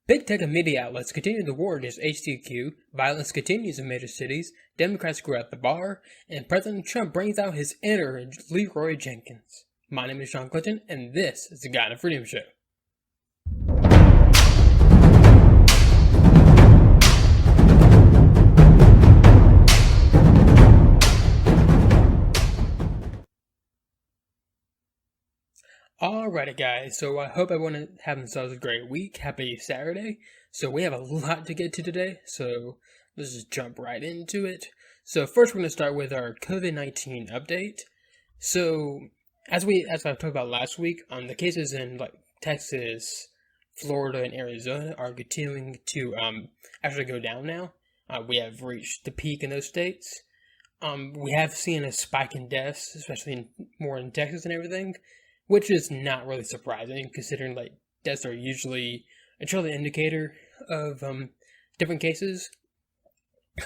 Big tech and media outlets continue the war against HTQ, violence continues in major cities, Democrats grow out the bar, and President Trump brings out his inner Leroy Jenkins. My name is Sean Clinton, and this is the Guide to Freedom Show. Alrighty guys, so I hope everyone having themselves a great week. Happy Saturday. So we have a lot to get to today, so let's just jump right into it. So first we're going to start with our COVID-19 update. So as I talked about last week, the cases in like Texas, Florida, and Arizona are continuing to actually go down now. We have reached the peak in those states. We have seen a spike in deaths, especially more in Texas and everything, which is not really surprising, considering like deaths are usually a trailing indicator of different cases.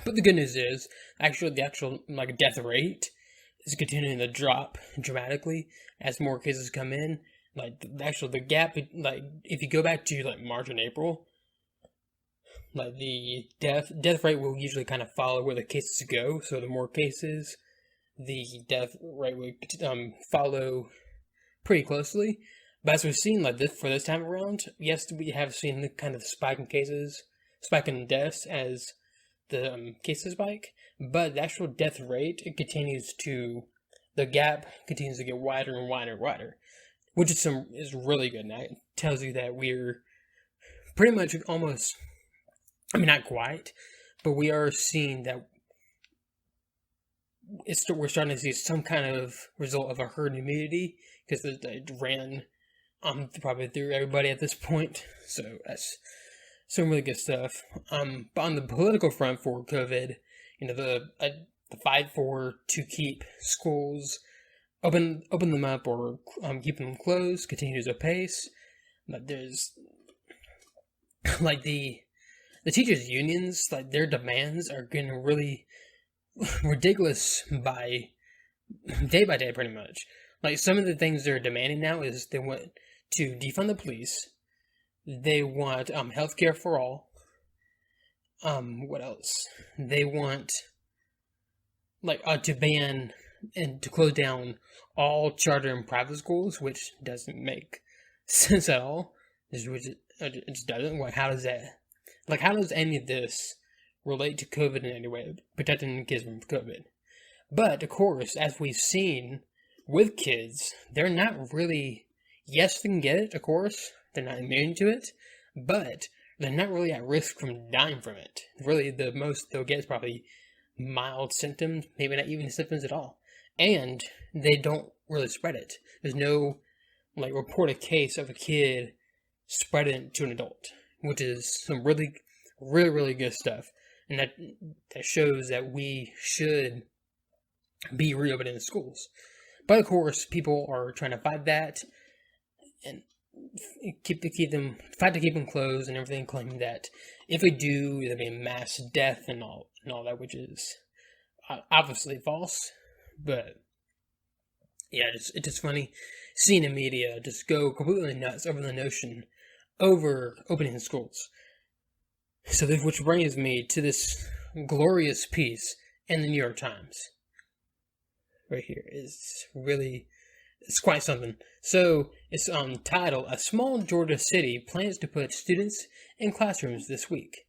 But the good news is, the actual like death rate is continuing to drop dramatically as more cases come in. Like the gap, like if you go back to like March and April, like the death rate will usually kind of follow where the cases go. So the more cases, the death rate would follow pretty closely. But as we've seen like this for this time around, yes, we have seen the kind of spike in deaths as the cases spike, but the actual death rate, the gap continues to get wider and wider and wider, which is really good. And that tells you that we're pretty much almost, not quite, but we are seeing that we're starting to see some kind of result of a herd immunity, because it ran probably through everybody at this point. So that's some really good stuff. But on the political front for COVID, the fight to keep schools open them up or keep them closed continues apace. But there's like the teachers' unions, like their demands are getting really ridiculous by day, pretty much. Like some of the things they're demanding now is they want to defund the police. They want healthcare for all. What else? They want to ban and to close down all charter and private schools, which doesn't make sense at all. It just doesn't. How does any of this relate to COVID in any way, protecting kids from COVID? But of course, as we've seen with kids, they're not really, yes, they can get it, of course, they're not immune to it, but they're not really at risk from dying from it. Really, the most they'll get is probably mild symptoms, maybe not even symptoms at all. And they don't really spread it. There's no reported case of a kid spreading it to an adult, which is some really, really, really good stuff. And that shows that we should be reopening the schools. But of course, people are trying to fight that and keep them closed and everything, claiming that if we do, there'll be a mass death and all that, which is obviously false. But yeah, it's just funny seeing the media just go completely nuts over the notion over opening the schools. So which brings me to this glorious piece in the New York Times. Right here it's quite something. So it's titled, "A Small Georgia City Plans to Put Students in Classrooms This Week."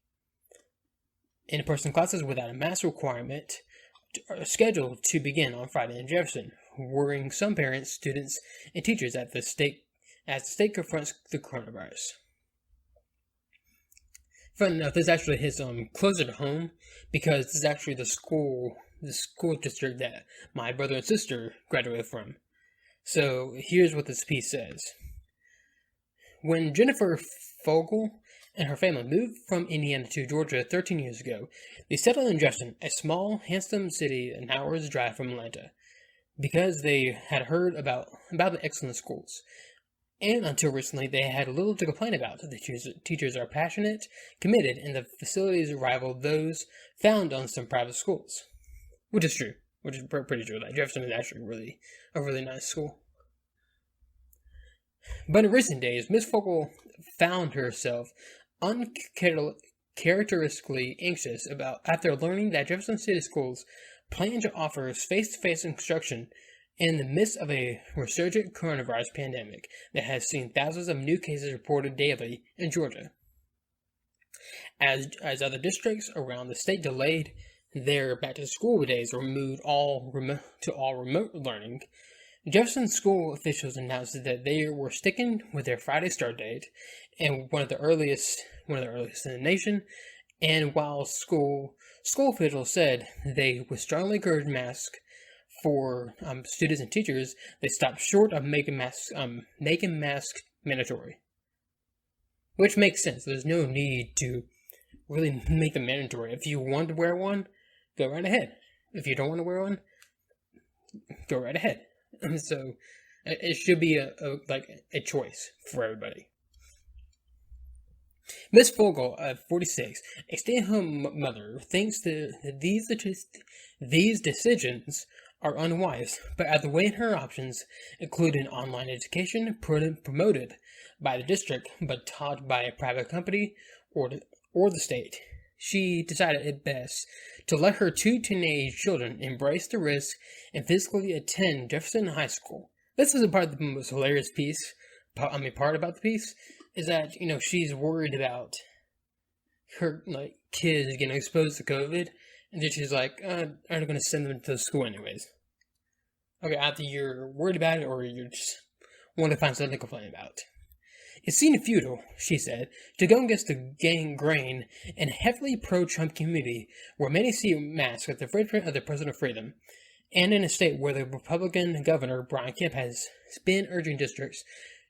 In-person classes without a mask requirement are scheduled to begin on Friday in Jefferson, worrying some parents, students, and teachers as the state confronts the coronavirus. Fun enough, this actually hits closer to home, because this is actually the school district that my brother and sister graduated from. So here's what this piece says. When Jennifer Fogel and her family moved from Indiana to Georgia 13 years ago, they settled in Jefferson, a small, handsome city an hour's drive from Atlanta, because they had heard about the excellent schools. And until recently, they had little to complain about. The teachers are passionate, committed, and the facilities rival those found on some private schools. Which is true. Which is pretty true. Like, Jefferson is actually a really nice school. But in recent days, Miss Fogel found herself uncharacteristically anxious about after learning that Jefferson City Schools plan to offer face-to-face instruction in the midst of a resurgent coronavirus pandemic that has seen thousands of new cases reported daily in Georgia. As other districts around the state delayed their back-to-school days or moved to all remote learning, Jefferson school officials announced that they were sticking with their Friday start date and one of the earliest in the nation. And while school officials said they would strongly encourage masks for students and teachers, they stopped short of making masks mandatory, which makes sense. There's no need to really make them mandatory. If you want to wear one, go right ahead. If you don't want to wear one, go right ahead. So it should be a choice for everybody. Miss Fogel, 46, a stay-at-home mother, thinks that these decisions are unwise, but as the weighing her options include an online education promoted by the district but taught by a private company or the state, she decided it best to let her two teenage children embrace the risk and physically attend Jefferson High School. This is part of the most hilarious part about the piece is that, she's worried about her, kids getting exposed to COVID, and then she's like, I'm going to send them to school anyways. Okay, either you're worried about it or you just want to find something to complain about. It seemed futile, she said, to go against the grain and heavily pro-Trump community where many see masks as the footprint of their personal freedom, and in a state where the Republican governor, Brian Kemp, has been urging districts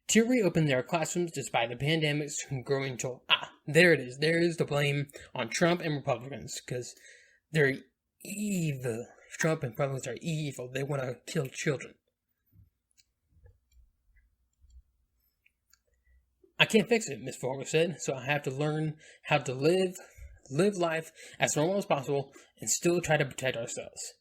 to reopen their classrooms despite the pandemic's growing toll. There it is. There is the blame on Trump and Republicans, because they're evil. Trump and Republicans are evil. They want to kill children. I can't fix it, Miss Fogel said, so I have to learn how to live life as normal as possible and still try to protect ourselves.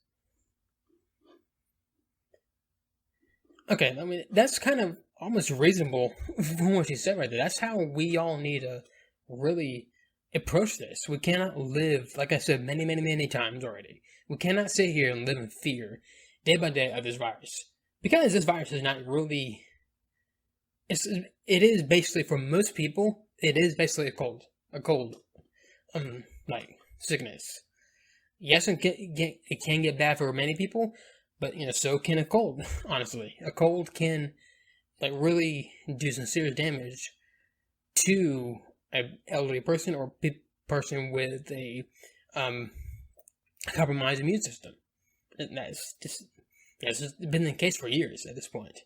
Okay, I mean, that's kind of almost reasonable from what she said right there. That's how we all need to really approach this. We cannot live, like I said many, many, many times already, we cannot sit here and live in fear day by day of this virus. Because this virus is not really, it is basically, for most people, it is basically a cold, sickness. Yes, it can get bad for many people, but, so can a cold, honestly. A cold can, really do some serious damage to an elderly person or person with a compromised immune system. And that's been the case for years at this point.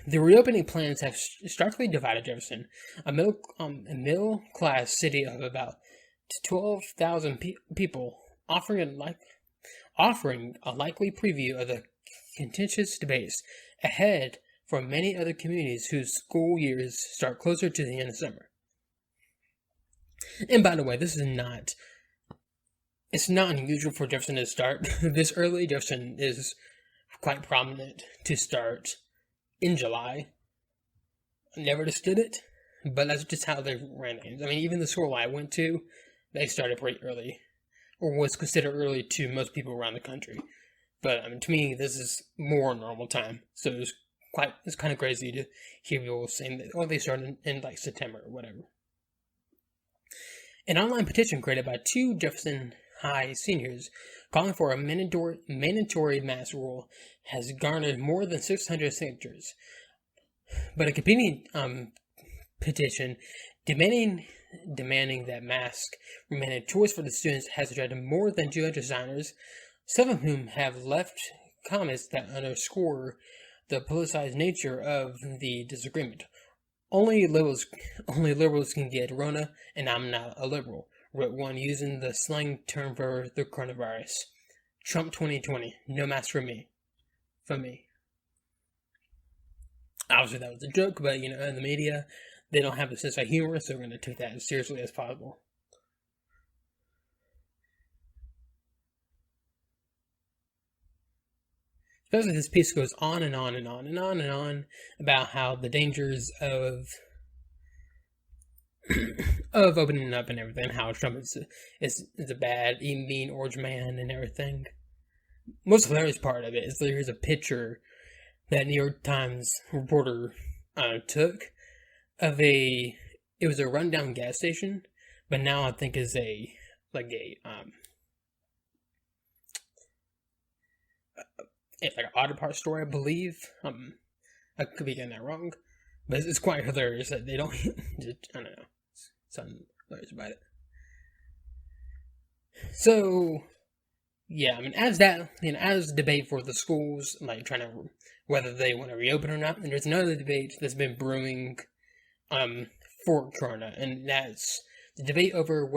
The reopening plans have starkly divided Jefferson, a middle-class city of about 12,000 people, offering a likely preview of the contentious debates ahead for many other communities whose school years start closer to the end of summer. And by the way, it's not unusual for Jefferson to start this early. Jefferson is quite prominent to start in July. I never understood it, but that's just how they ran things. I mean, even the school I went to, they started pretty early, or was considered early to most people around the country. But to me, this is more normal time. So it's kind of crazy to hear people saying that, they started in September or whatever. An online petition created by 2 Jefferson High seniors calling for a mandatory mask rule has garnered more than 600 signatures. But a competing petition demanding that masks remain a choice for the students has attracted more than 200 signers, some of whom have left comments that underscore the politicized nature of the disagreement. Only liberals can get Rona, and I'm not a liberal, wrote one using the slang term for the coronavirus. Trump 2020, no mask for me. Obviously that was a joke, but in the media, they don't have a sense of humor, so we're going to take that as seriously as possible. Especially this piece goes on and on and on and on and on about how the dangers of of opening up and everything, how Trump is a bad, mean orange man and everything. Most hilarious part of it is there's a picture that New York Times reporter took of it was a rundown gas station, but now I think is it's like an auto parts store, I believe. I could be getting that wrong, but it's quite hilarious that they don't. I don't know, something hilarious about it. So yeah, I mean, as debate for the schools, like trying to whether they want to reopen or not, and there's another debate that's been brewing, for Corona, and that's the debate over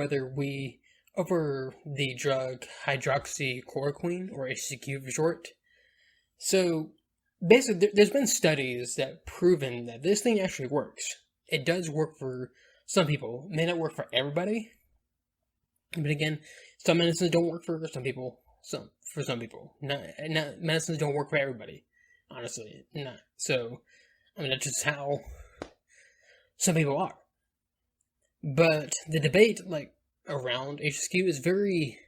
over the drug hydroxychloroquine, or HCQ for short. So basically, there's been studies that proven that this thing actually works. It does work for some people. It may not work for everybody, but again, some medicines don't work for some people. For some people, not medicines don't work for everybody. Honestly, not. So, I mean, that's just how some people are. But the debate, like, around HSQ is very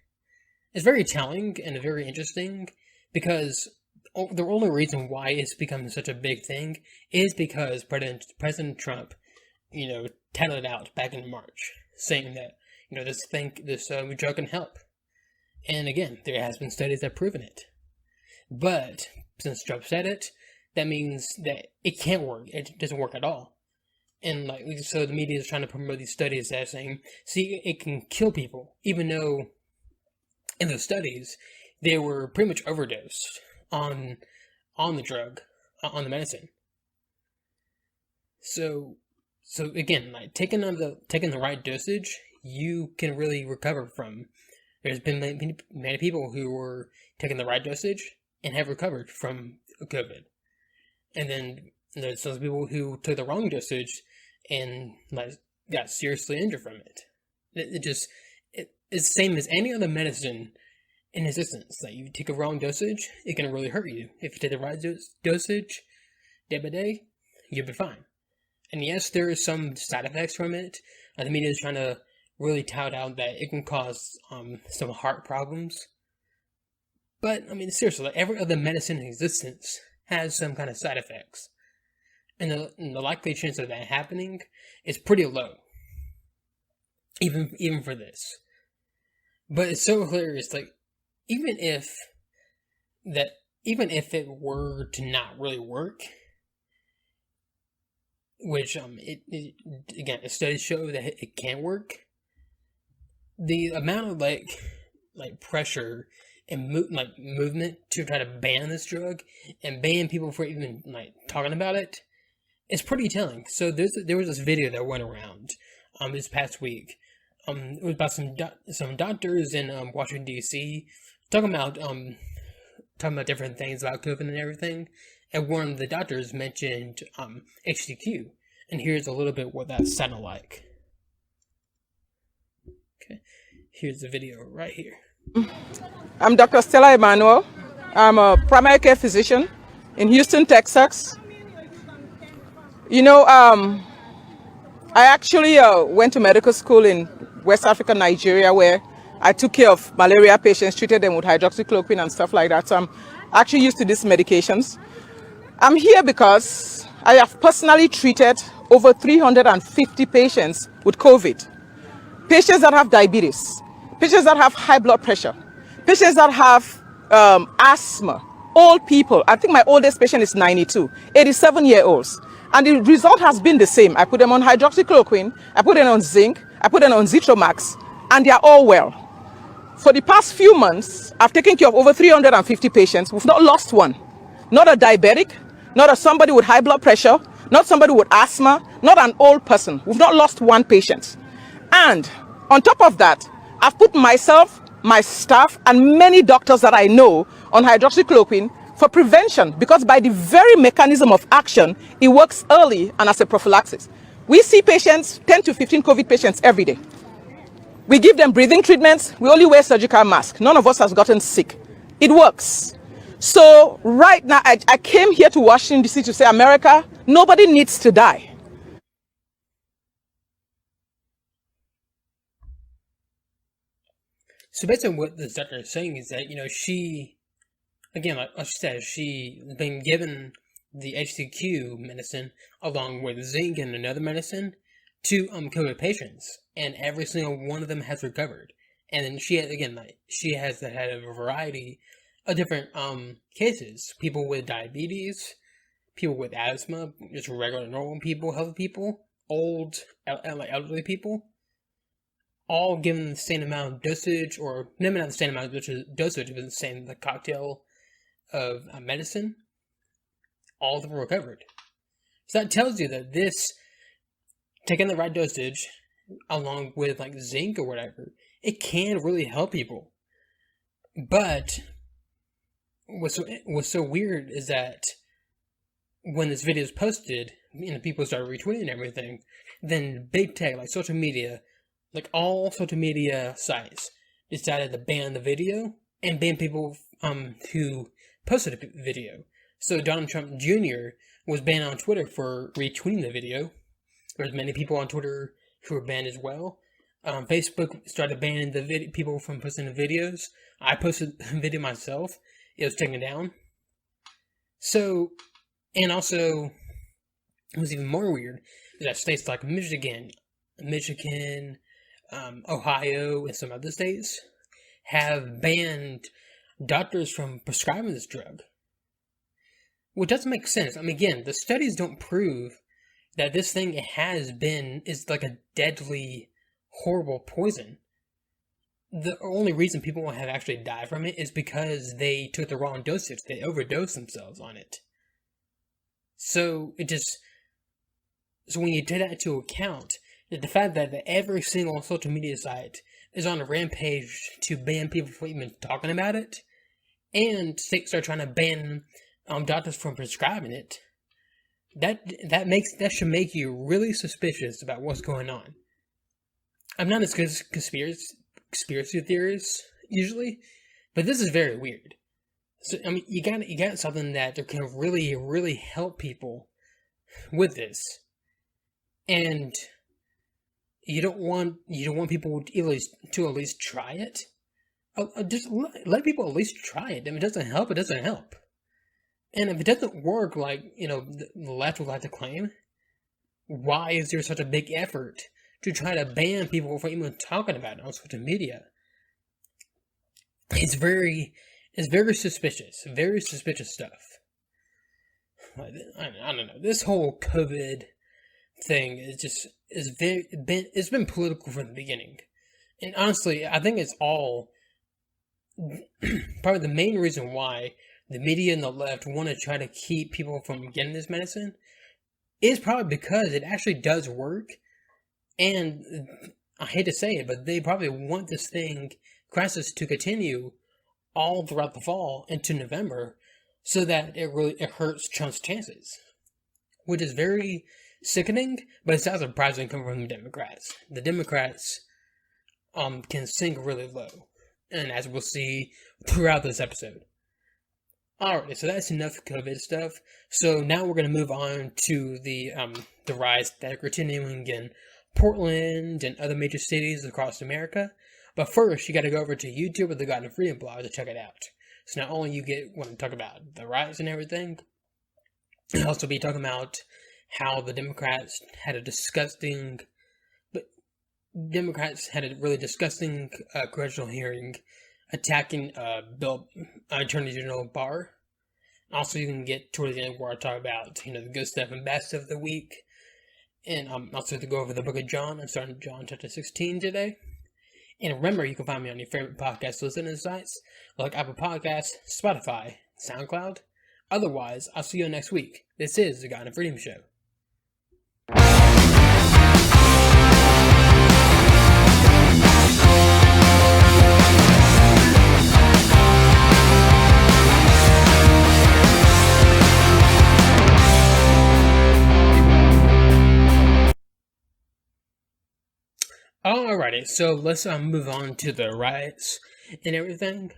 telling and very interesting, because the only reason why it's become such a big thing is because President Trump, touted out back in March, saying that, this drug can help. And again, there has been studies that have proven it. But since Trump said it, that means that it can't work. It doesn't work at all. And so the media is trying to promote these studies that are saying, see, it can kill people, even though in those studies they were pretty much overdosed on the drug, on the medicine. So again, like taking the right dosage, you can really recover from. There's been many people who were taking the right dosage and have recovered from COVID, and then there's those people who took the wrong dosage and got seriously injured from it. It's the same as any other medicine in existence. Like, you take a wrong dosage, it can really hurt you. If you take the right dosage, day by day, you'll be fine. And yes, there is some side effects from it. The media is trying to really tout out that it can cause some heart problems. But, I mean, seriously, every other medicine in existence has some kind of side effects. And the likely chance of that happening is pretty low. Even for this. But it's so hilarious, even if it were to not really work, which again, studies show that it can work, the amount of pressure and movement to try to ban this drug and ban people for even talking about it is pretty telling. So there was this video that went around this past week. It was about some doctors in Washington D.C. talking about different things about COVID and everything, and one of the doctors mentioned HCQ, and here's a little bit what that sounded like. Okay, here's the video right here. I'm Dr. Stella Emanuel. I'm a primary care physician in Houston, Texas. I actually went to medical school in West Africa, Nigeria, where I took care of malaria patients, treated them with hydroxychloroquine and stuff like that. So I'm actually used to these medications. I'm here because I have personally treated over 350 patients with COVID. Patients that have diabetes, patients that have high blood pressure, patients that have asthma, old people. I think my oldest patient is 92, 87-year-olds. And the result has been the same. I put them on hydroxychloroquine, I put them on zinc, I put them on Zitromax, and they are all well. For the past few months, I've taken care of over 350 patients. We've not lost one. Not a diabetic, not somebody with high blood pressure, not somebody with asthma, not an old person. We've not lost one patient. And on top of that, I've put myself, my staff, and many doctors that I know on hydroxychloroquine for prevention, because by the very mechanism of action, it works early and as a prophylaxis. We see patients, 10 to 15 COVID patients every day. We give them breathing treatments. We only wear surgical masks. None of us has gotten sick. It works. So right now, I came here to Washington, D.C. to say, America, nobody needs to die. So basically, what this doctor is saying is that she, again, like she said, she's been given the HCQ medicine along with zinc and another medicine to COVID patients, and every single one of them has recovered. And then she again, like she has had a variety of different cases: people with diabetes, people with asthma, just regular normal people, healthy people, old, like elderly people, all given the same amount of dosage, or maybe not the same amount of dosage, but the same cocktail of medicine. All of them recovered. So that tells you that this, taking the right dosage, along with like zinc or whatever, it can really help people. But what's so weird is that when this video is posted, people start retweeting and everything, then big tech, like social media, like all social media sites, decided to ban the video and ban people who posted a video. So Donald Trump Jr. was banned on Twitter for retweeting the video. There's many people on Twitter who were banned as well. Facebook started banning the people from posting the videos. I posted a video myself. It was taken down. So, and also, it was even more weird is that states like Michigan, Ohio, and some other states have banned doctors from prescribing this drug. Which doesn't make sense. I mean, again, the studies don't prove that this thing is like a deadly, horrible poison. The only reason people have actually died from it is because they took the wrong dosage. They overdosed themselves on it. So when you take that into account, the fact that every single social media site is on a rampage to ban people from even talking about it, and states are trying to ban doctors from prescribing it, that should make you really suspicious about what's going on. I'm not as good as conspiracy theorists usually, but this is very weird. So I mean, you got something that can really, really help people with this, and you don't want people to at least try it. Just let people at least try it. If it doesn't help, it doesn't help. And if it doesn't work, like the left would like to claim, why is there such a big effort to try to ban people from even talking about it on social media? It's very suspicious. Very suspicious stuff. I don't know. This whole COVID thing it's been political from the beginning, and honestly, I think it's all probably the main reason why the media and the left want to try to keep people from getting this medicine is probably because it actually does work. And I hate to say it, but they probably want this crisis to continue all throughout the fall into November, so that it hurts Trump's chances, which is very sickening. But it's not surprising coming from the Democrats. The Democrats can sink really low, and as we'll see throughout this episode. Alright, so that's enough COVID stuff. So now we're going to move on to the riots that are continuing in Portland and other major cities across America. But first, you got to go over to YouTube with the God and Freedom blog to check it out. So not only you want to talk about the riots and everything, you'll also be talking about how the Democrats had a really disgusting congressional hearing attacking Attorney General Barr. Also, you can get towards the end where I talk about the good stuff and bad stuff of the week, and also to go over the Book of John. I'm starting John chapter 16 today. And remember, you can find me on your favorite podcast listening sites like Apple Podcasts, Spotify, SoundCloud. Otherwise, I'll see you next week. This is the God and Freedom Show. Alrighty, so let's move on to the riots and everything.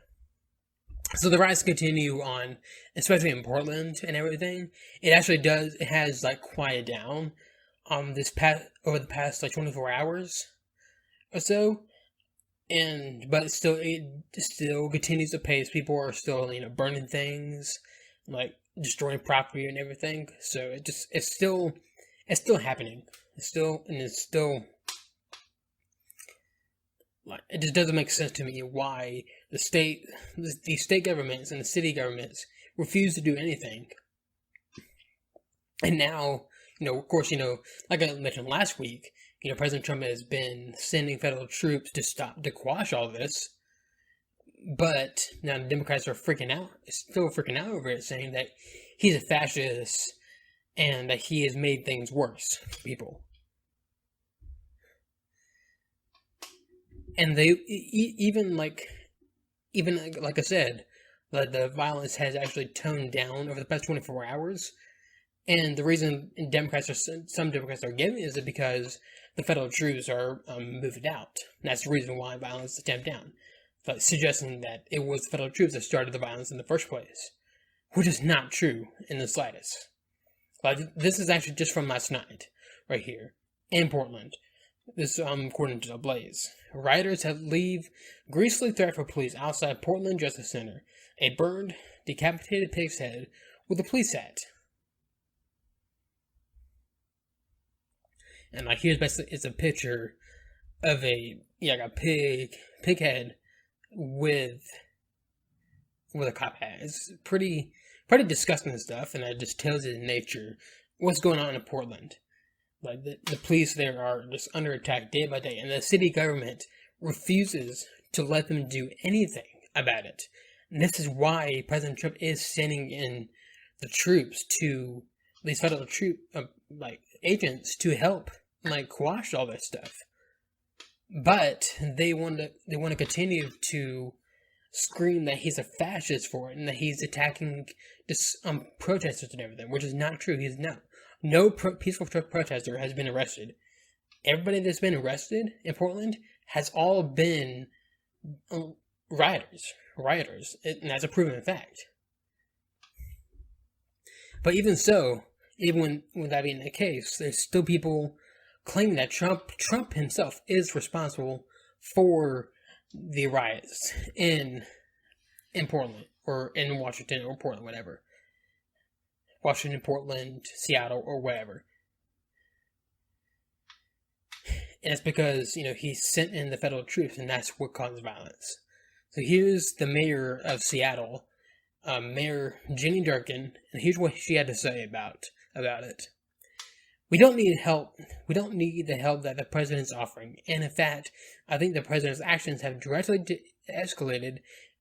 So the riots continue on, especially in Portland and everything. It has quieted down over the past 24 hours or so. but it still continues to pace. People are still burning things, like destroying property and everything. So it's still happening. It's still like, it just doesn't make sense to me why the state governments and the city governments refuse to do anything. And now, of course, like I mentioned last week, President Trump has been sending federal troops to quash all this. But now the Democrats are still freaking out over it, saying that he's a fascist and that he has made things worse for people. And they even like I said, the violence has actually toned down over the past 24 hours. And the reason some Democrats are giving is because the federal troops are moved out. And that's the reason why violence is tamped down, but suggesting that it was the federal troops that started the violence in the first place, which is not true in the slightest. This is actually just from last night, right here in Portland. This according to the Blaze. Rioters have leave greasily threat for police outside Portland Justice Center. A burned, decapitated pig's head with a police hat. And here's basically it's a picture of a pig head with a cop hat. It's pretty disgusting stuff, and that just tells you the nature what's going on in Portland. Like the police there are just under attack day by day, and the city government refuses to let them do anything about it. And this is why President Trump is sending in the troops to these federal agents to help quash all this stuff. But they want to continue to scream that he's a fascist for it and that he's attacking protesters and everything, which is not true. He's not. No peaceful protester has been arrested. Everybody that's been arrested in Portland has all been rioters, and that's a proven fact. But even so, even with that being the case, there's still people claiming that Trump himself is responsible for the riots in Portland, or in Washington, or Portland, whatever. Washington, Portland, Seattle, or wherever. And it's because, he sent in the federal troops, and that's what caused violence. So here's the mayor of Seattle, Mayor Jenny Durkan, and here's what she had to say about it. We don't need help. We don't need the help that the president's offering. And in fact, I think the president's actions have directly escalated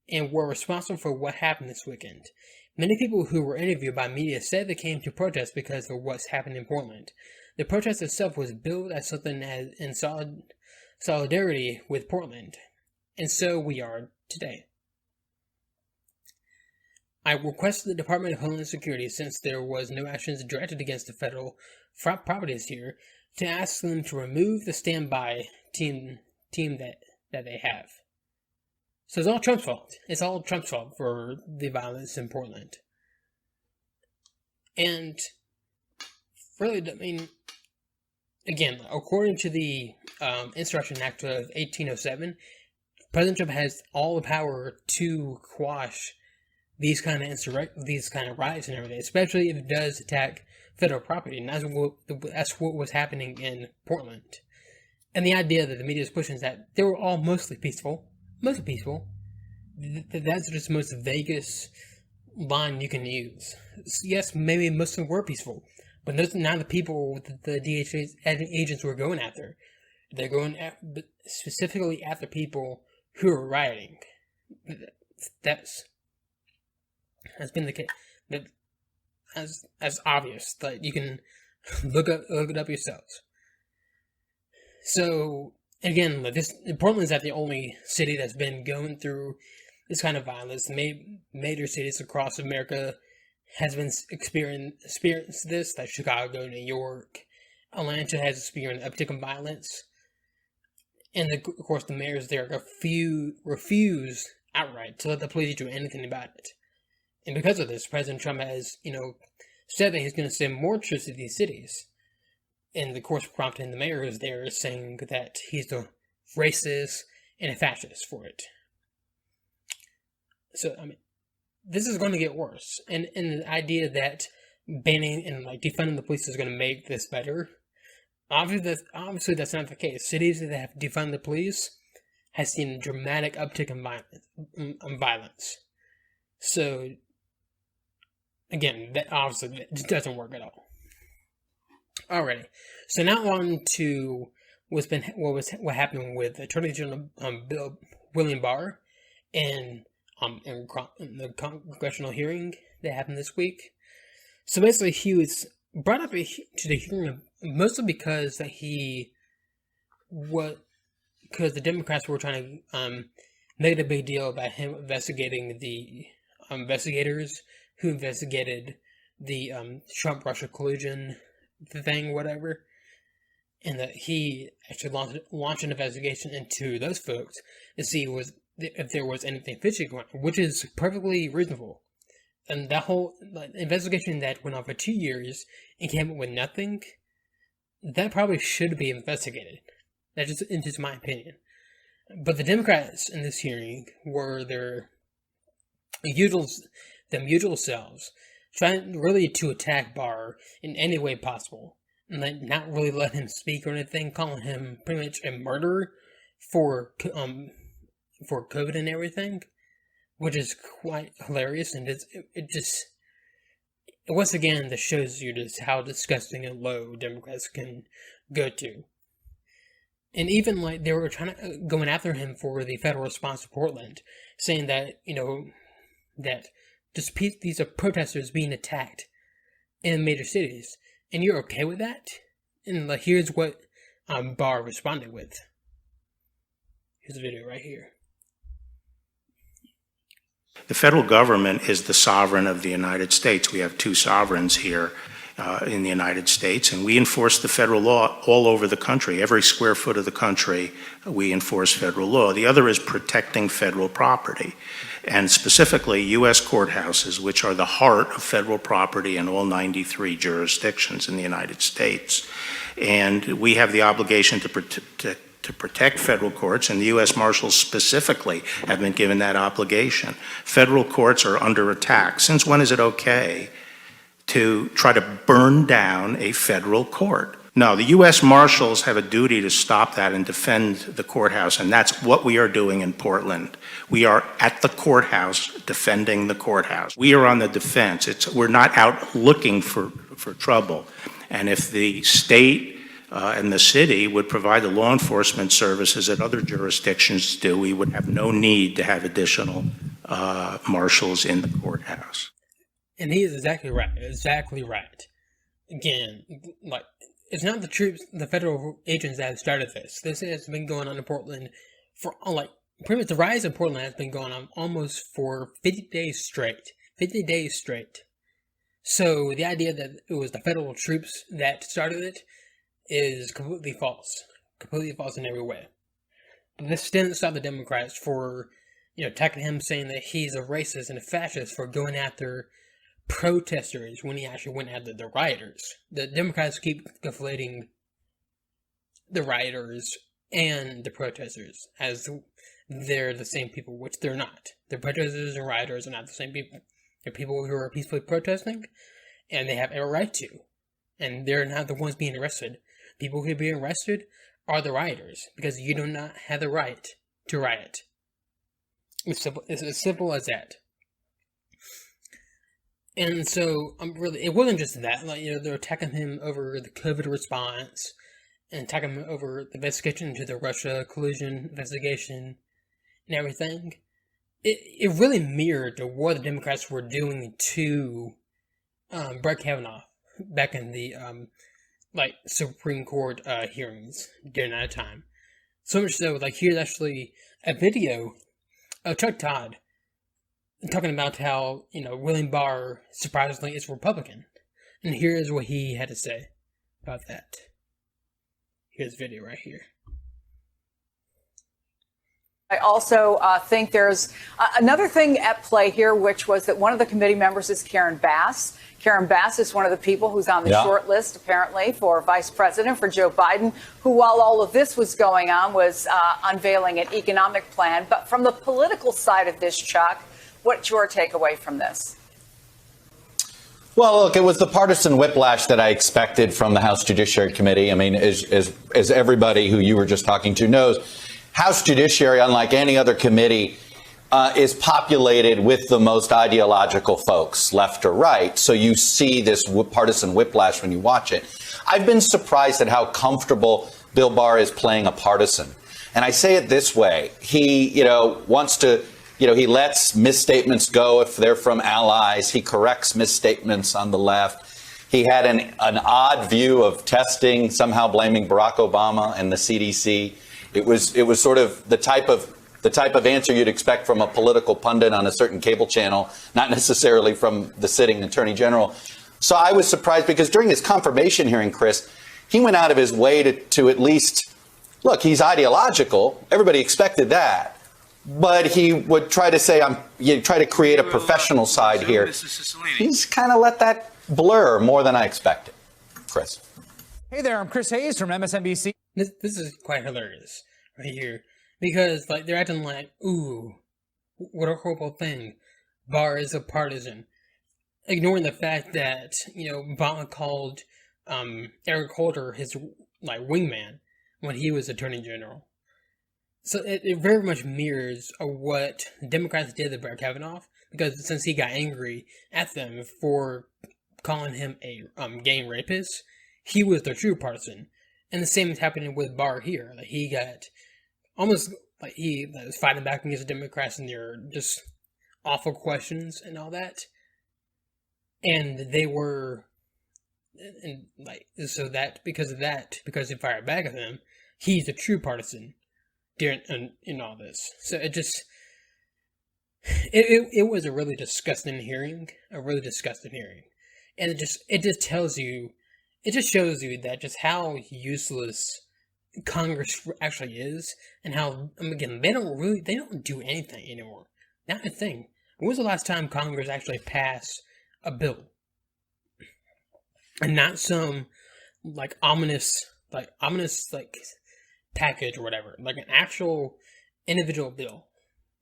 and were responsible for what happened this weekend. Many people who were interviewed by media said they came to protest because of what's happened in Portland. The protest itself was billed as something in solidarity with Portland. And so we are today. I requested the Department of Homeland Security, since there was no actions directed against the federal properties here, to ask them to remove the standby team that they have. So it's all Trump's fault. It's all Trump's fault for the violence in Portland. And really, again, according to the Insurrection Act of 1807, President Trump has all the power to quash these kind of riots and everything, especially if it does attack federal property, and that's what was happening in Portland. And the idea that the media is pushing is that they were all mostly peaceful. That's just the most vaguest line you can use. Yes, maybe most of them were peaceful, but those are not the people the DHA agents were going after. They're going specifically after people who are rioting. That's been the case. As obvious that you can look it up yourselves. So again, Portland's not the only city that's been going through this kind of violence. Major cities across America has been experienced this. Like Chicago, New York, Atlanta has experienced an uptick in violence, and of course the mayors there refuse outright to let the police do anything about it. And because of this, President Trump has, said that he's going to send more troops to these cities. And of course, prompting the mayors there saying that he's a racist and a fascist for it. So, I mean, this is going to get worse. And the idea that banning and like defunding the police is going to make this better, obviously that's not the case. Cities that have defunded the police has seen a dramatic uptick in violence. So, again, that obviously it doesn't work at all. Alrighty, so now on to what happened with Attorney General William Barr in the congressional hearing that happened this week. So basically, he was brought up to the hearing mostly because the Democrats were trying to make it a big deal about him investigating the investigators who investigated the Trump-Russia collusion thing, whatever, and that he actually launched an investigation into those folks to see if there was anything fishy going on, which is perfectly reasonable. And that whole investigation that went on for 2 years and came up with nothing, that probably should be investigated. That's just my opinion. But the Democrats in this hearing were their usual selves, trying really to attack Barr in any way possible, and not really let him speak or anything, calling him pretty much a murderer for COVID and everything, which is quite hilarious, and once again, this shows you just how disgusting and low Democrats can go to. And even they were going after him for the federal response to Portland, saying that that these are protesters being attacked in major cities, and you're okay with that? And here's what Barr responded with. Here's the video right here. The federal government is the sovereign of the United States. We have two sovereigns here in the United States, and we enforce the federal law all over the country. Every square foot of the country, we enforce federal law. The other is protecting federal property, and specifically U.S. courthouses, which are the heart of federal property in all 93 jurisdictions in the United States. And we have the obligation to protect federal courts, and the U.S. Marshals specifically have been given that obligation. Federal courts are under attack. Since when is it okay to try to burn down a federal court? No, the U.S. Marshals have a duty to stop that and defend the courthouse, and that's what we are doing in Portland. We are at the courthouse defending the courthouse. We are on the defense. We're not out looking for trouble. And if the state and the city would provide the law enforcement services that other jurisdictions do, we would have no need to have additional marshals in the courthouse. And he is exactly right. Exactly right. Again, it's not the troops, the federal agents that have started this. This has been going on in Portland for pretty much the rise of Portland has been going on almost for 50 days straight. 50 days straight. So the idea that it was the federal troops that started it is completely false. Completely false in every way. But this didn't stop the Democrats for, attacking him, saying that he's a racist and a fascist for going after protesters when he actually went after the rioters. The Democrats keep conflating the rioters and the protesters as they're the same people, which they're not. The protesters and rioters are not the same people. They're people who are peacefully protesting, and they have a right to. And they're not the ones being arrested. People who are being arrested are the rioters, because you do not have the right to riot. It's as simple as that. And so, it wasn't just that. They're attacking him over the COVID response, and attacking him over the investigation into the Russia collusion investigation, and everything. It really mirrored what the Democrats were doing to Brett Kavanaugh back in the Supreme Court hearings during that time. So much so, here's actually a video of Chuck Todd talking about how, William Barr surprisingly is Republican. And here's what he had to say about that. Here's the video right here. I also think there's another thing at play here, which was that one of the committee members is Karen Bass. Karen Bass is one of the people who's on the short list, apparently, for vice president for Joe Biden, who, while all of this was going on, was unveiling an economic plan. But from the political side of this, Chuck, what's your takeaway from this? Well, look, it was the partisan whiplash that I expected from the House Judiciary Committee. I mean, as everybody who you were just talking to knows, House Judiciary, unlike any other committee, is populated with the most ideological folks, left or right. So you see this partisan whiplash when you watch it. I've been surprised at how comfortable Bill Barr is playing a partisan. And I say it this way. He, wants to, he lets misstatements go if they're from allies. He corrects misstatements on the left. He had an odd view of testing, somehow blaming Barack Obama and the CDC. It was sort of the type of answer you'd expect from a political pundit on a certain cable channel, not necessarily from the sitting attorney general. So I was surprised because during his confirmation hearing, Chris, he went out of his way to at least, look, he's ideological. Everybody expected that. But he would try to say, try to create a professional side here. He's kind of let that blur more than I expected. Chris. Hey there, I'm Chris Hayes from MSNBC. This is quite hilarious right here, because they're acting like, ooh, what a horrible thing. Barr is a partisan, ignoring the fact that Obama called Eric Holder his wingman when he was Attorney General. So it very much mirrors what Democrats did to Brett Kavanaugh, because since he got angry at them for calling him a gang rapist, he was the true partisan. And the same is happening with Barr here. He got almost he was fighting back against the Democrats and their just awful questions and all that. And they were, and so that because he fired back at them, he's a true partisan during in all this. So it just it was a really disgusting hearing, and it just tells you. It just shows you that just how useless Congress actually is, and how, again, they don't do anything anymore. Not a thing. When was the last time Congress actually passed a bill? And not some, ominous package or whatever. Like an actual individual bill.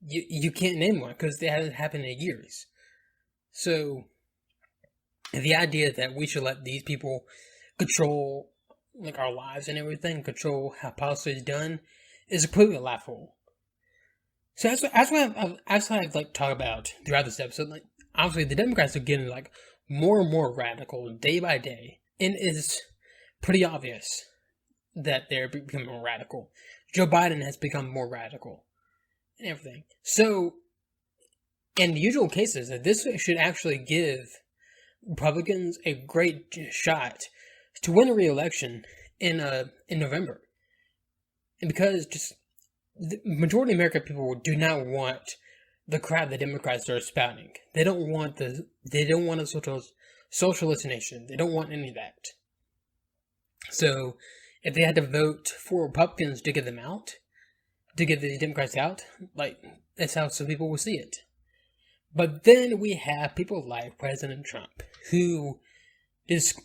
You can't name one, because it hasn't happened in years. So, the idea that we should let these people control our lives and everything, control how policy is done, is completely laughable. So that's what I've talk about throughout this episode. Obviously the Democrats are getting more and more radical day by day, and it's pretty obvious that they're becoming more radical. Joe Biden has become more radical and everything. So in the usual cases, this should actually give Republicans a great shot to win a re-election in November. And because just the majority of American people do not want the crap the Democrats are spouting. They don't want a socialist nation. They don't want any of that. So if they had to vote for Republicans to get them out, to get the Democrats out, that's how some people will see it. But then we have people like President Trump, who is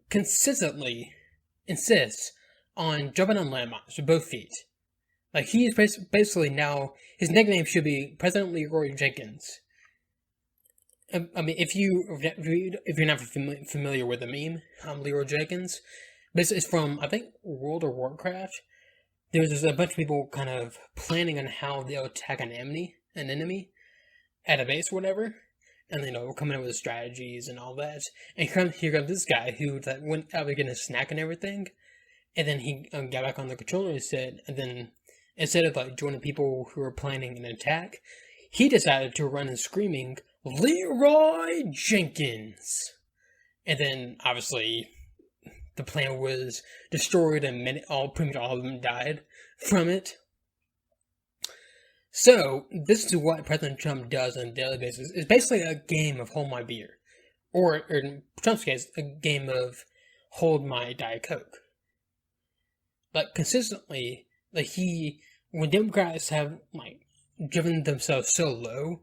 consistently insists on jumping on landmines with both feet. He is basically now, his nickname should be President Leroy Jenkins. I mean, if you're not familiar with the meme, Leroy Jenkins, this is from, I think, World of Warcraft. There's just a bunch of people kind of planning on how they'll attack an enemy at a base or whatever, and coming up with strategies and all that. And here comes this guy who went out to get a snack and everything, and then he got back on the controller and then instead of joining people who were planning an attack, he decided to run and screaming, "Leroy Jenkins!" And then obviously the plan was destroyed, and pretty much all of them died from it. So, this is what President Trump does on a daily basis. It's basically a game of hold my beer. Or in Trump's case, a game of hold my Diet Coke. Consistently, he when Democrats have driven themselves so low,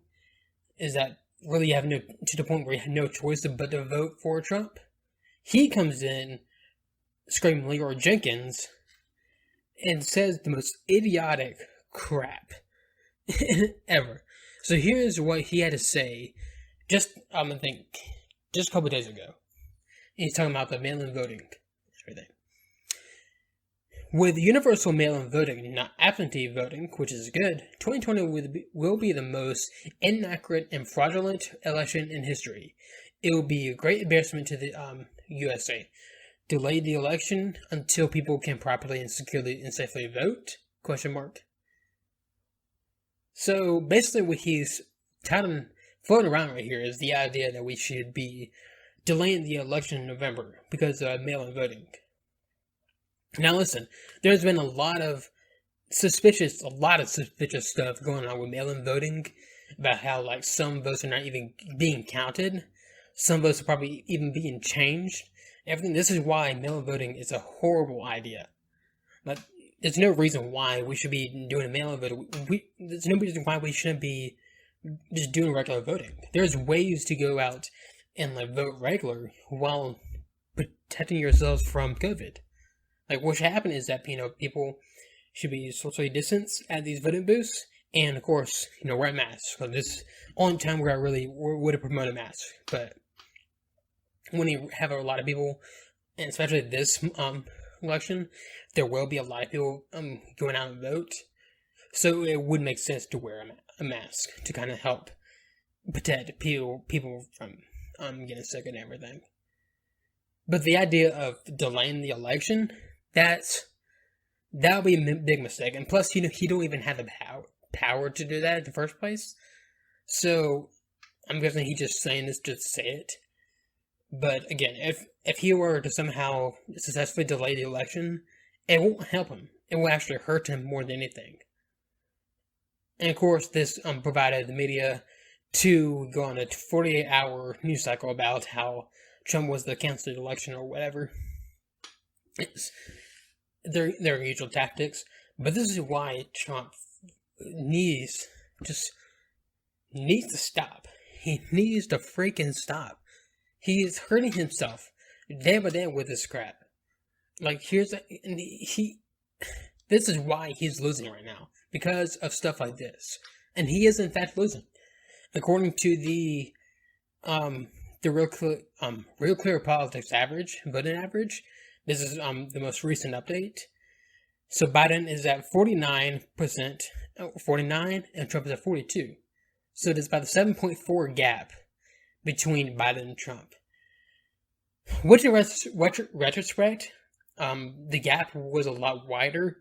is that really you have to the point where you have no choice but to vote for Trump. He comes in screaming Leroy Jenkins and says the most idiotic crap ever. So here's what he had to say just a couple days ago. He's talking about the mail-in voting, everything. With universal mail-in voting, not absentee voting, which is good, 2020 will be the most inaccurate and fraudulent election in history. It will be a great embarrassment to the USA. Delay the election until people can properly and securely and safely vote? ? So basically what he's floating around right here is the idea that we should be delaying the election in November because of mail-in voting. Now listen, there's been a lot of suspicious stuff going on with mail-in voting about how some votes are not even being counted. Some votes are probably even being changed. Everything. This is why mail-in voting is a horrible idea. But there's no reason why we should be doing mail-in voting. There's no reason why we shouldn't be just doing regular voting. There's ways to go out and vote regular while protecting yourselves from COVID. What should happen is that people should be socially distanced at these voting booths, and of course wear masks. So this is the only time where I really would have promoted masks. But when you have a lot of people, and especially this election, there will be a lot of people going out and vote. So it would make sense to wear a mask to kind of help protect people from getting sick and everything. But the idea of delaying the election, that'll be a big mistake. And plus, he don't even have the power to do that in the first place. So I'm guessing he's just saying this just to say it. But again, if he were to somehow successfully delay the election, it won't help him. It will actually hurt him more than anything. And of course, this provided the media to go on a 48-hour news cycle about how Trump was the canceled election or whatever. It's their usual tactics. But this is why Trump needs to stop. He needs to freaking stop. He is hurting himself day by day with this crap. This is why he's losing right now, because of stuff like this, and he is in fact losing, according to the Real Clear Politics voting average. This is the most recent update. So Biden is at 49%, and Trump is at 42. So there's about a 7.4 gap between Biden and Trump. Which in retrospect, the gap was a lot wider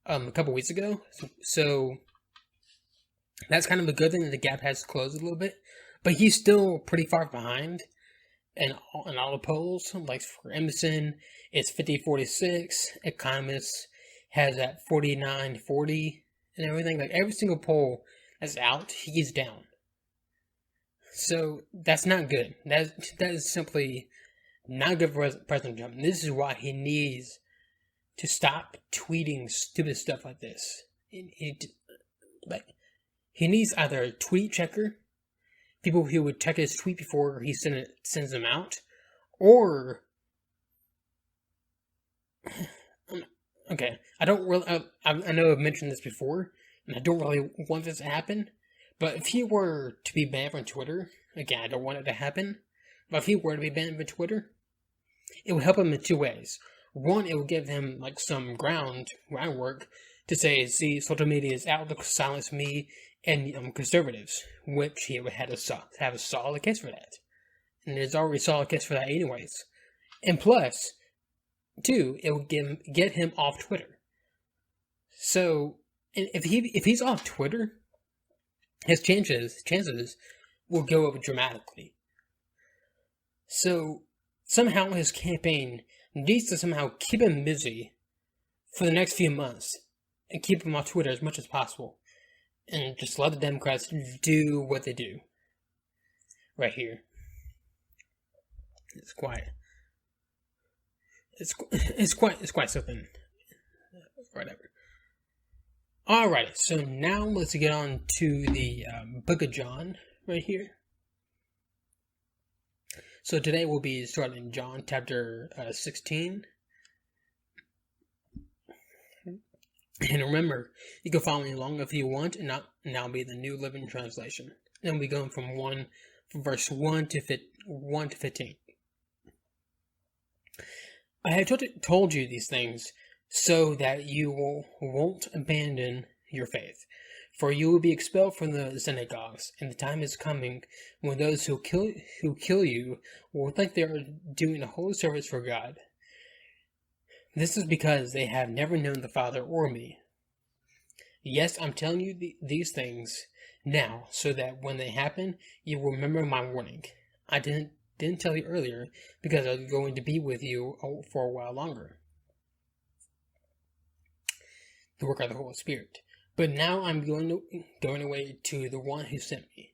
a couple weeks ago. So that's kind of a good thing that the gap has closed a little bit. But he's still pretty far behind in all the polls. For Emerson, it's 50-46. Economists has at 49-40 and everything. Every single poll that's out, he's down. So that's not good. That is simply not good for President Trump. And this is why he needs to stop tweeting stupid stuff like this. He needs either a tweet checker, people who would check his tweet before he sends them out, or okay, I know I've mentioned this before, and I don't really want this to happen, but if he were to be banned from Twitter, again, I don't want it to happen, but if he were to be banned from Twitter, it would help him in two ways. One, it would give him some groundwork to say, see, social media is out to silence me and conservatives, which he would have a solid case for that. And there's already a solid case for that anyways. And plus, two, it would get him off Twitter. So, and if he's off Twitter, his chances will go up dramatically. So, somehow his campaign needs to somehow keep him busy for the next few months and keep him off Twitter as much as possible. And just let the Democrats do what they do. Right here. It's quiet. It's quite something. Whatever. Alright, so now let's get on to the Book of John right here. So today we'll be starting John chapter 16. And remember, you can follow me along if you want, and I'll be the New Living Translation. And we'll be going from verse 1 to 15. I have told you these things so that you won't abandon your faith. For you will be expelled from the synagogues, and the time is coming when those who kill you will think they are doing a holy service for God. This is because they have never known the Father or me. Yes, I'm telling you these things now, so that when they happen, you will remember my warning. I didn't tell you earlier because I was going to be with you for a while longer. The work of the Holy Spirit. But now I'm going away to the one who sent me,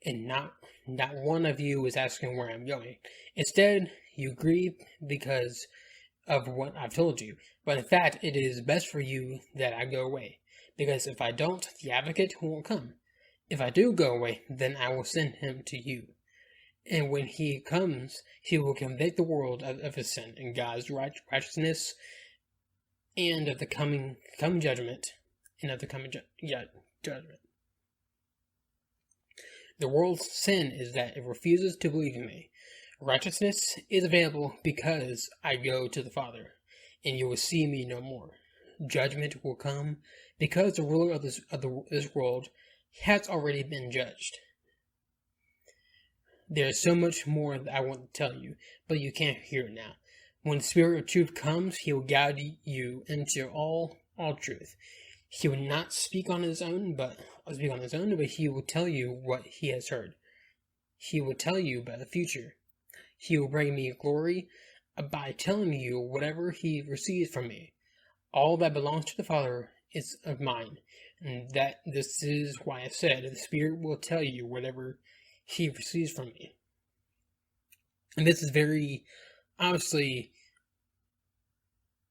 and not one of you is asking where I'm going. Instead, you grieve because of what I've told you. But in fact, it is best for you that I go away, because if I don't, the advocate won't come. If I do go away, then I will send him to you. And when he comes, he will convict the world of his sin and God's righteousness, and of the coming judgment. And of the coming judgment. The world's sin is that it refuses to believe in me. Righteousness is available because I go to the Father, and you will see me no more. Judgment will come because the ruler of this world has already been judged. There is so much more that I want to tell you, but you can't hear it now. When the Spirit of truth comes, he will guide you into all truth. He will not speak on his own, but he will tell you what he has heard. He will tell you about the future. He will bring me glory by telling you whatever he receives from me. All that belongs to the Father is of mine, and that this is why I said the Spirit will tell you whatever he receives from me. And this is very, obviously,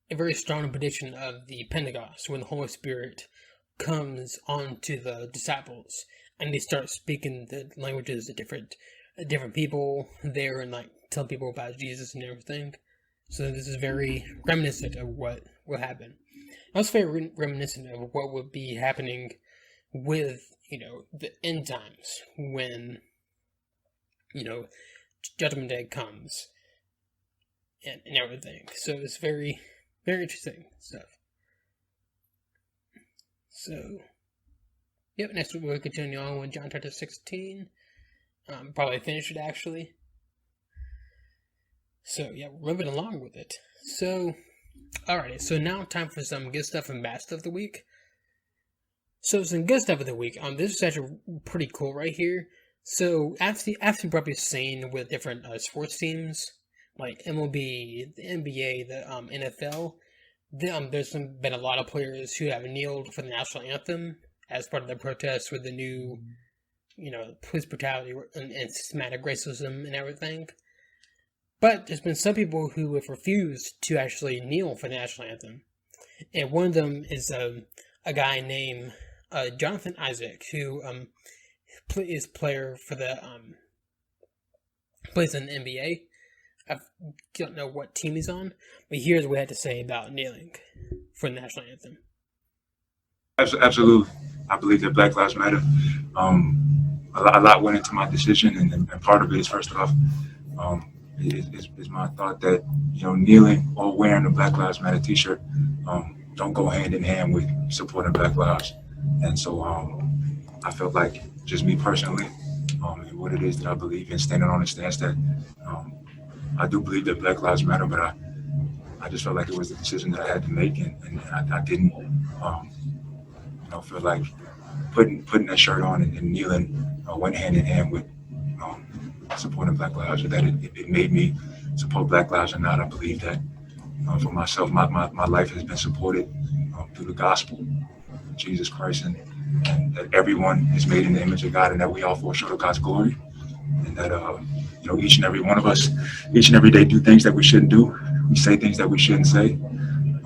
a very strong prediction of the Pentecost, when the Holy Spirit comes onto the disciples and they start speaking the languages of different people there, and like tell people about Jesus and everything. So this is very reminiscent of what will happen. Also very reminiscent of what would be happening with, the end times, when, Judgment Day comes and everything. So it's very, very interesting stuff. So, yep, next week we'll continue on with John chapter 16. Probably finish it, actually. So, yeah, we're moving along with it. So, alrighty, so now time for some good stuff and bad stuff of the week. So, some good stuff of the week. This is actually pretty cool right here. So, after probably seen with different sports teams, like MLB, the NBA, the NFL, there's been a lot of players who have kneeled for the national anthem as part of the protest with the new, police brutality and systematic racism and everything. But there's been some people who have refused to actually kneel for the national anthem. And one of them is a guy named Jonathan Isaac, who is player for the plays in the NBA. I don't know what team he's on, but here's what he had to say about kneeling for the national anthem. Absolutely. I believe that Black Lives Matter. A lot went into my decision, and part of it is, first off, is my thought that, kneeling or wearing a Black Lives Matter t-shirt don't go hand in hand with supporting Black lives. And so I felt like, just me personally, and what it is that I believe in, standing on the stance that I do believe that Black Lives Matter, but I just felt like it was the decision that I had to make, and I didn't feel like putting that shirt on and kneeling went hand in hand with supporting Black lives, or that it made me support Black lives or not. I believe that for myself, my life has been supported through the gospel of Jesus Christ, and that everyone is made in the image of God, and that we all fall short of God's glory, and that each and every one of us, each and every day, do things that we shouldn't do. We say things that we shouldn't say.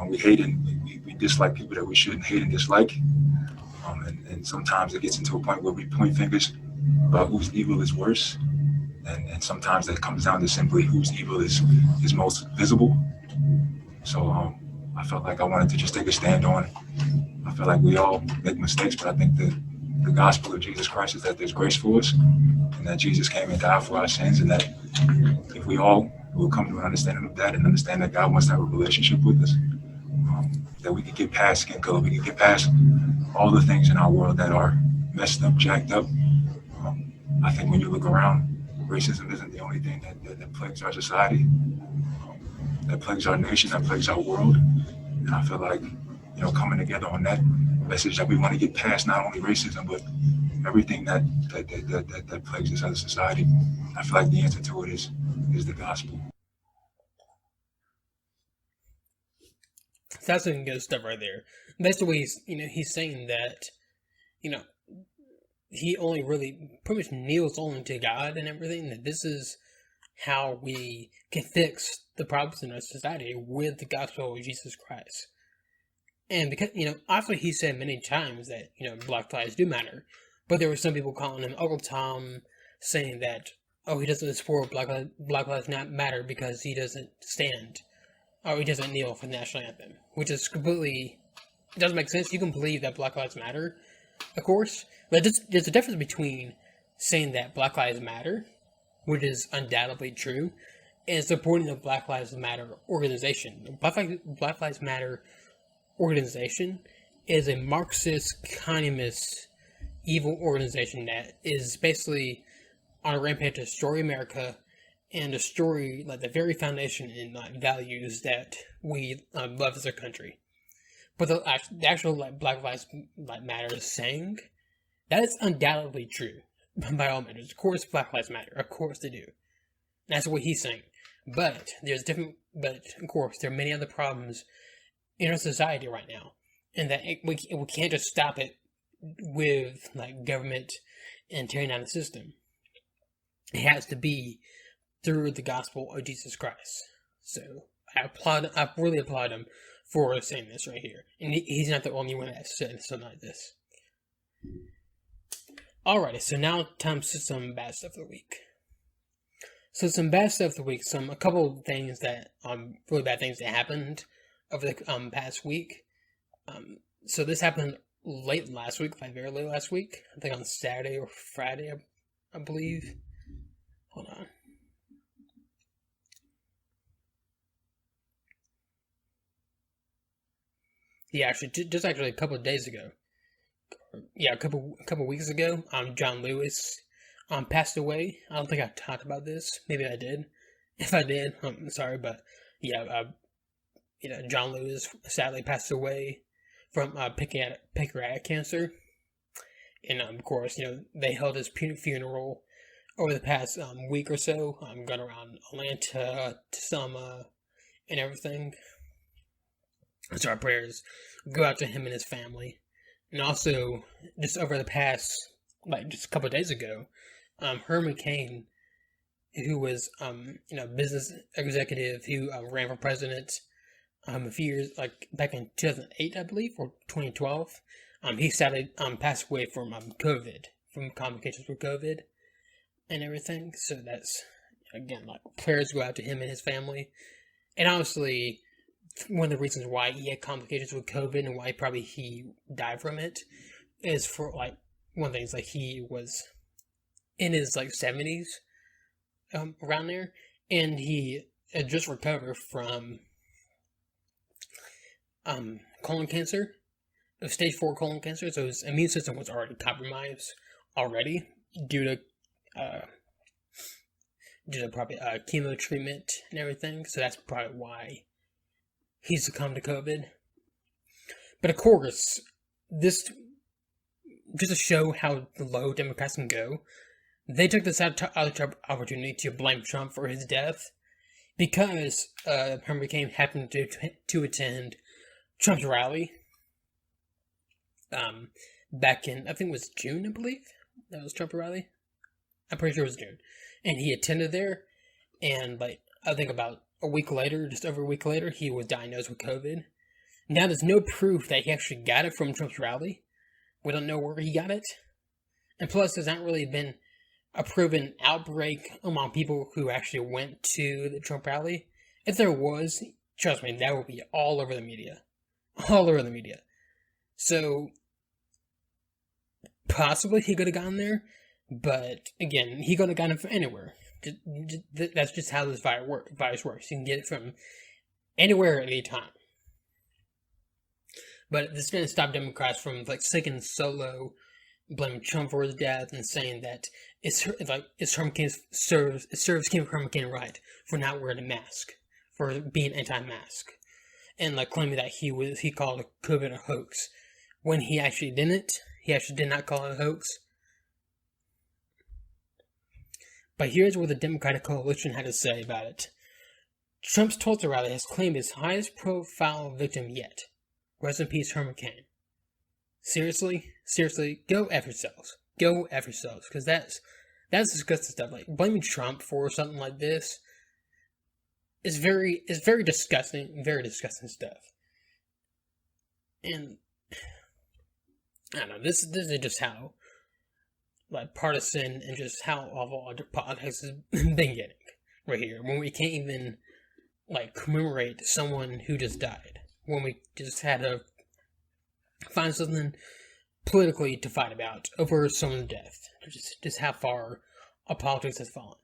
We hate and we dislike people that we shouldn't hate and dislike. And sometimes it gets into a point where we point fingers about whose evil is worse. And sometimes that comes down to simply whose evil is most visible. So I felt like I wanted to just take a stand on it. I feel like we all make mistakes, but I think the gospel of Jesus Christ is that there's grace for us, and that Jesus came and died for our sins, and that if we all will come to an understanding of that and understand that God wants to have a relationship with us, that we can get past skin color, we can get past all the things in our world that are messed up, jacked up. I think when you look around, racism isn't the only thing that plagues our society, that plagues our nation, that plagues our world. And I feel like, coming together on that message that we want to get past not only racism, but everything that plagues us as a society. I feel like the answer to it is the gospel. So that's some good stuff right there. That's the way he's saying that, he only really pretty much kneels only to God and everything, that this is how we can fix the problems in our society with the gospel of Jesus Christ. And because, obviously he said many times that, Black lives do matter. But there were some people calling him Uncle Tom, saying that, he doesn't support Black Lives Matter because he doesn't stand, or he doesn't kneel for the national anthem. Which is completely, doesn't make sense. You can believe that Black Lives Matter, of course. But there's a difference between saying that Black Lives Matter, which is undoubtedly true, and supporting the Black Lives Matter organization. Black Lives Matter organization is a Marxist, communist, evil organization that is basically on a rampage to destroy America and destroy the very foundation and values that we love as a country. But the actual Black Lives Matter saying, that is undoubtedly true by all measures. Of course, Black Lives Matter. Of course they do. That's what he's saying. But of course, there are many other problems in our society right now, and that we can't just stop it with government and tearing down the system. It has to be through the gospel of Jesus Christ. So I really applaud him for saying this right here, and he's not the only one that said something like this. Alrighty, so now time to some bad stuff of the week. So some bad stuff of the week, a couple of things that really bad things that happened over the past week. So this happened late last week, very late last week. I think on Saturday or Friday, I believe. Hold on. Yeah, actually, just actually a couple of days ago. Yeah, a couple weeks ago, John Lewis passed away. I don't think I talked about this. Maybe I did. If I did, I'm sorry, but yeah, John Lewis sadly passed away from pancreatic cancer, and of course, they held his funeral over the past week or so. Going around Atlanta, Selma, and everything. So our prayers go out to him and his family. And also, just over the past, just a couple of days ago, Herman Cain, who was, business executive who ran for president a few years, back in 2008, I believe, or 2012, he sadly passed away from COVID, from complications with COVID and everything. So that's, again, prayers go out to him and his family. And honestly, one of the reasons why he had complications with COVID and why probably he died from it is for one thing is he was in his 70s, around there, and he had just recovered from colon cancer, stage 4 colon cancer. So his immune system was already compromised due to probably chemo treatment and everything. So that's probably why he succumbed to COVID. But of course, this, just to show how low Democrats can go, they took this opportunity to blame Trump for his death because Herman Cain happened to attend Trump's rally back in, I think it was June, I believe. That was Trump's rally. I'm pretty sure it was June. And he attended there, and I think about a week later, just over a week later, he was diagnosed with COVID. Now there's no proof that he actually got it from Trump's rally, We don't know where he got it. And plus, there's not really been a proven outbreak among people who actually went to the Trump rally. If there was, trust me, that would be all over the media. All over the media. So, possibly he could have gone there, but again, he could have gone it from anywhere. That's just how this virus works. You can get it from anywhere at any time. But this didn't stop Democrats from sticking solo, blaming Trump for his death, and saying that it serves Kim McCain right for not wearing a mask, for being anti-mask, and claiming that he called COVID a hoax when he actually didn't. He actually did not call it a hoax. But here's what the Democratic coalition had to say about it. Trump's Tulsa rally has claimed his highest profile victim yet. Rest in peace, Herman Cain. Seriously, go F yourselves. Go F yourselves, because that's disgusting stuff. Blaming Trump for something like this is very disgusting, very disgusting stuff. And I don't know, this is just how partisan and just how awful politics has been getting right here. When we can't even commemorate someone who just died. When we just had to find something politically to fight about over someone's death. Just how far our politics has fallen.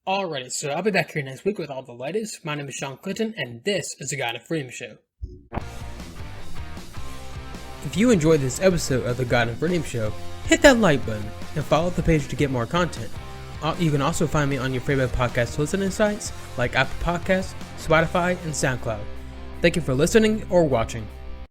Alrighty, so I'll be back here next week with all the latest. My name is Sean Clinton, and this is the Guide to Freedom Show. If you enjoyed this episode of the Guide to Freedom Show, hit that like button and follow the page to get more content. You can also find me on your favorite podcast listening sites like Apple Podcasts, Spotify, and SoundCloud. Thank you for listening or watching.